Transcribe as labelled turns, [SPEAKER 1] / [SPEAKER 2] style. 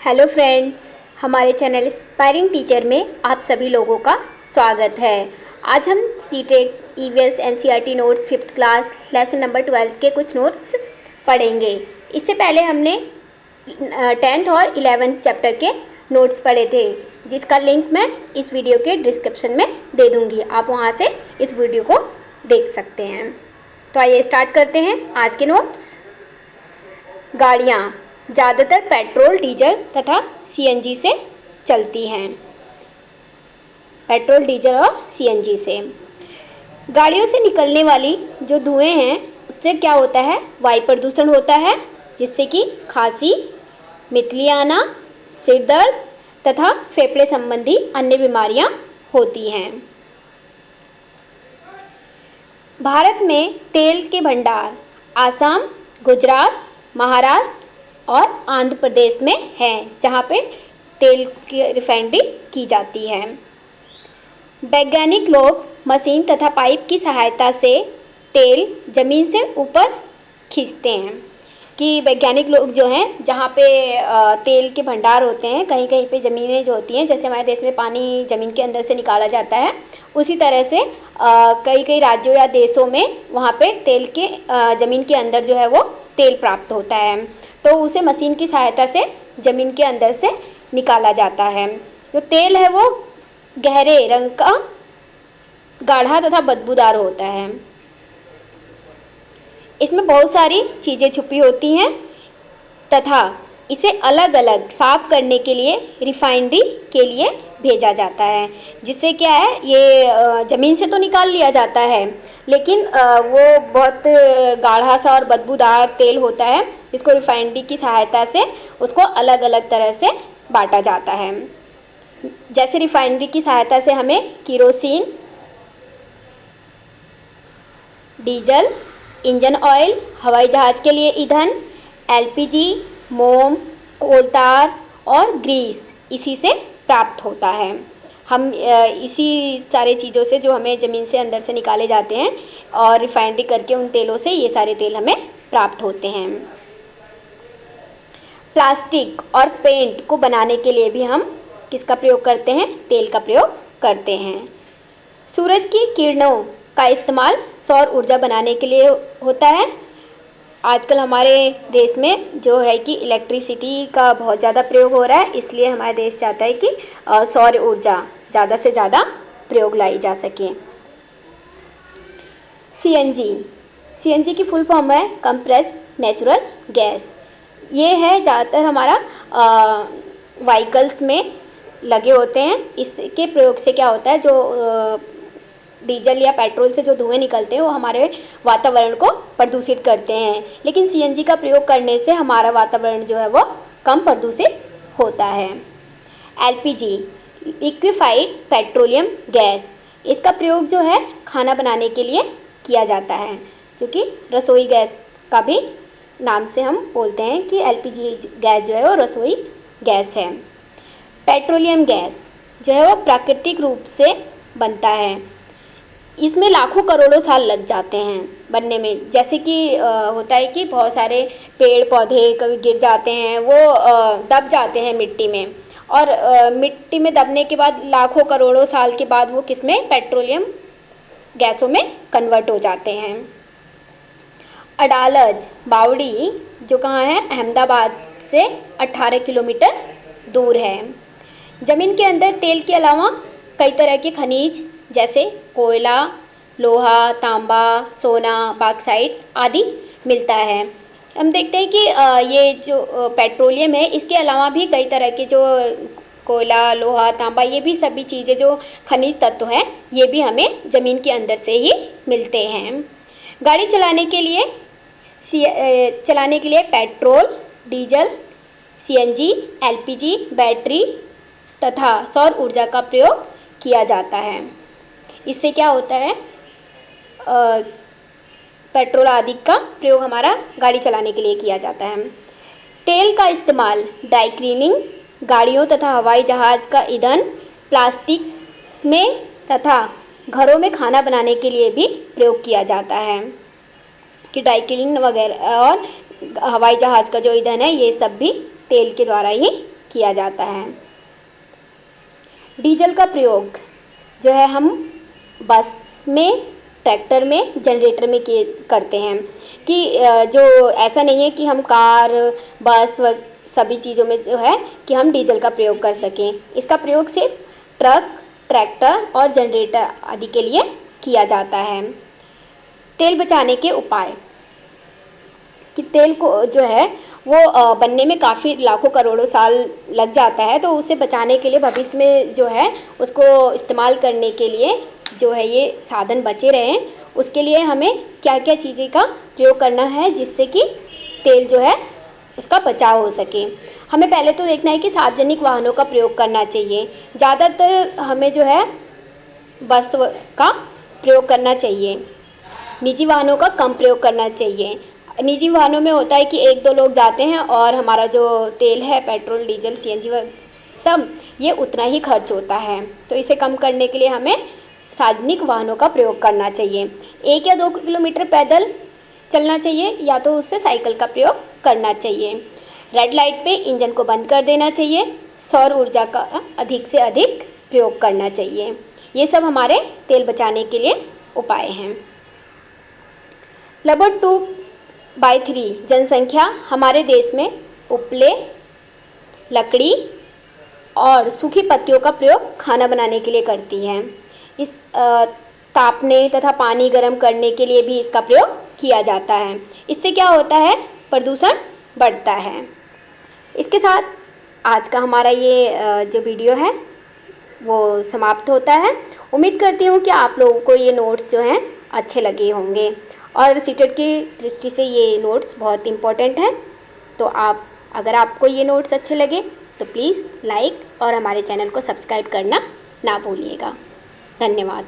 [SPEAKER 1] Hello friends, हमारे channel inspiring teacher में आप सभी लोगों का स्वागत है। आज हम CTET EVS NCERT notes 5th class lesson number 12 के कुछ नोट्स पढ़ेंगे। इससे पहले हमने 10th और 11th चैप्टर के नोट्स पढ़े थे, जिसका लिंक मैं इस वीडियो के डिस्क्रिप्शन में दे दूँगी। आप वहाँ से इस वीडियो को देख सकते हैं। तो आइए स्टार्ट करते हैं आज के नोट्स। गाड़ियाँ ज़्यादातर पेट्रोल, डीजल तथा सीएनजी से चलती हैं। पेट्रोल, डीजल और सीएनजी से गाड़ियों से निकलने वाली जो धुएं हैं, उससे क्या होता है? वायु प्रदूषण होता है, जिससे कि खांसी, मितली आना, सिर दर्द तथा फेफड़े संबंधी अन्य बीमारियां होती हैं। भारत में तेल के भंडार आसाम, गुजरात, महाराष्ट्र और आंध्र प्रदेश में है, जहाँ पे तेल की रिफाइनरी की जाती है। वैज्ञानिक लोग मशीन तथा पाइप की सहायता से तेल जमीन से ऊपर खींचते हैं। कि वैज्ञानिक लोग जो हैं, जहाँ पे तेल के भंडार होते हैं, कहीं कहीं पे ज़मीनें जो होती हैं, जैसे हमारे देश में पानी ज़मीन के अंदर से निकाला जाता है, उसी तरह से कई कई राज्यों या देशों में वहाँ पे तेल के ज़मीन के अंदर जो है वो तेल प्राप्त होता है, तो उसे मशीन की सहायता से ज़मीन के अंदर से निकाला जाता है। जो तेल है वो गहरे रंग का, गाढ़ा तथा बदबूदार होता है। इसमें बहुत सारी चीज़ें छुपी होती हैं तथा इसे अलग अलग साफ करने के लिए रिफाइनरी के लिए भेजा जाता है। जिससे क्या है, ये ज़मीन से तो निकाल लिया जाता है, लेकिन वो बहुत गाढ़ा सा और बदबूदार तेल होता है, जिसको रिफाइनरी की सहायता से उसको अलग अलग तरह से बांटा जाता है। जैसे रिफाइनरी की सहायता से हमें केरोसिन, डीजल, इंजन ऑयल, हवाई जहाज़ के लिए ईंधन, एलपीजी, मोम, कोलतार और ग्रीस इसी से प्राप्त होता है। हम इसी सारे चीज़ों से, जो हमें ज़मीन से अंदर से निकाले जाते हैं और रिफाइनरी करके उन तेलों से ये सारे तेल हमें प्राप्त होते हैं। प्लास्टिक और पेंट को बनाने के लिए भी हम किसका प्रयोग करते हैं? तेल का प्रयोग करते हैं। सूरज की किरणों का इस्तेमाल सौर ऊर्जा बनाने के लिए होता है। आजकल हमारे देश में जो है कि इलेक्ट्रिसिटी का बहुत ज़्यादा प्रयोग हो रहा है, इसलिए हमारा देश चाहता है कि सौर ऊर्जा ज़्यादा से ज़्यादा प्रयोग लाई जा सके। सीएनजी की फुल फॉर्म है कंप्रेस्ड नेचुरल गैस। ये है ज़्यादातर हमारा व्हीकल्स में लगे होते हैं। इसके प्रयोग से क्या होता है, जो डीजल या पेट्रोल से जो धुएं निकलते हैं वो हमारे वातावरण को प्रदूषित करते हैं, लेकिन सीएनजी का प्रयोग करने से हमारा वातावरण जो है वो कम प्रदूषित होता है। एलपीजी, लिक्विफाइड पेट्रोलियम गैस, इसका प्रयोग जो है खाना बनाने के लिए किया जाता है, जो कि रसोई गैस का भी नाम से हम बोलते हैं कि एलपीजी गैस जो है वो रसोई गैस है। पेट्रोलियम गैस जो है वो प्राकृतिक रूप से बनता है। इसमें लाखों करोड़ों साल लग जाते हैं बनने में। जैसे कि होता है कि बहुत सारे पेड़ पौधे कभी गिर जाते हैं, वो दब जाते हैं मिट्टी में, और मिट्टी में दबने के बाद लाखों करोड़ों साल के बाद वो किसमें? पेट्रोलियम गैसों में कन्वर्ट हो जाते हैं। अडालज बावड़ी जो कहाँ है? अहमदाबाद से 18 किलोमीटर दूर है। ज़मीन के अंदर तेल के अलावा कई तरह के खनिज जैसे कोयला, लोहा, तांबा, सोना, बॉक्साइट आदि मिलता है। हम देखते हैं कि ये जो पेट्रोलियम है, इसके अलावा भी कई तरह के जो कोयला, लोहा, तांबा, ये भी सभी चीज़ें जो खनिज तत्व हैं, ये भी हमें ज़मीन के अंदर से ही मिलते हैं। गाड़ी चलाने के लिए petrol, diesel, CNG, LPG, battery तथा सौर ऊर्जा का प्रयोग किया जाता है। इससे क्या होता है, पेट्रोल आदि का प्रयोग हमारा गाड़ी चलाने के लिए किया जाता है। तेल का इस्तेमाल ड्राई क्लीनिंग, गाड़ियों तथा हवाई जहाज़ का ईंधन, प्लास्टिक में तथा घरों में खाना बनाने के लिए भी प्रयोग किया जाता है। कि ड्राई क्लीनिंग वगैरह और हवाई जहाज़ का जो ईंधन है, ये सब भी तेल के द्वारा ही किया जाता है। डीजल का प्रयोग जो है हम बस में, ट्रैक्टर में, जनरेटर में करते हैं कि जो ऐसा नहीं है कि हम कार, बस सभी चीज़ों में जो है कि हम डीजल का प्रयोग कर सकें। इसका प्रयोग सिर्फ ट्रक, ट्रैक्टर और जनरेटर आदि के लिए किया जाता है। तेल बचाने के उपाय कि तेल को जो है वो बनने में काफ़ी लाखों करोड़ों साल लग जाता है, तो उसे बचाने के लिए भविष्य में जो है उसको इस्तेमाल करने के लिए जो है ये साधन बचे रहें, उसके लिए हमें क्या क्या चीज़ें का प्रयोग करना है जिससे कि तेल जो है उसका बचाव हो सके। हमें पहले तो देखना है कि सार्वजनिक वाहनों का प्रयोग करना चाहिए। ज़्यादातर हमें जो है बस का प्रयोग करना चाहिए। निजी वाहनों का कम प्रयोग करना चाहिए। निजी वाहनों में होता है कि 1-2 लोग जाते हैं और हमारा जो तेल है, पेट्रोल, डीजल, सीएनजी सब ये उतना ही खर्च होता है, तो इसे कम करने के लिए हमें सार्वजनिक वाहनों का प्रयोग करना चाहिए। 1 या 2 किलोमीटर पैदल चलना चाहिए या तो उससे साइकिल का प्रयोग करना चाहिए। रेड लाइट पे इंजन को बंद कर देना चाहिए। सौर ऊर्जा का अधिक से अधिक प्रयोग करना चाहिए। ये सब हमारे तेल बचाने के लिए उपाय हैं। लगभग 2/3 जनसंख्या हमारे देश में उपले, लकड़ी और सूखी पत्तियों का प्रयोग खाना बनाने के लिए करती है। इस तापने तथा पानी गर्म करने के लिए भी इसका प्रयोग किया जाता है। इससे क्या होता है, प्रदूषण बढ़ता है। इसके साथ आज का हमारा ये जो वीडियो है वो समाप्त होता है। उम्मीद करती हूँ कि आप लोगों को ये नोट्स जो हैं अच्छे लगे होंगे और सीटेट की दृष्टि से ये नोट्स बहुत इम्पोर्टेंट हैं। तो अगर आपको ये नोट्स अच्छे लगे तो प्लीज़ लाइक और हमारे चैनल को सब्सक्राइब करना ना भूलिएगा। धन्यवाद।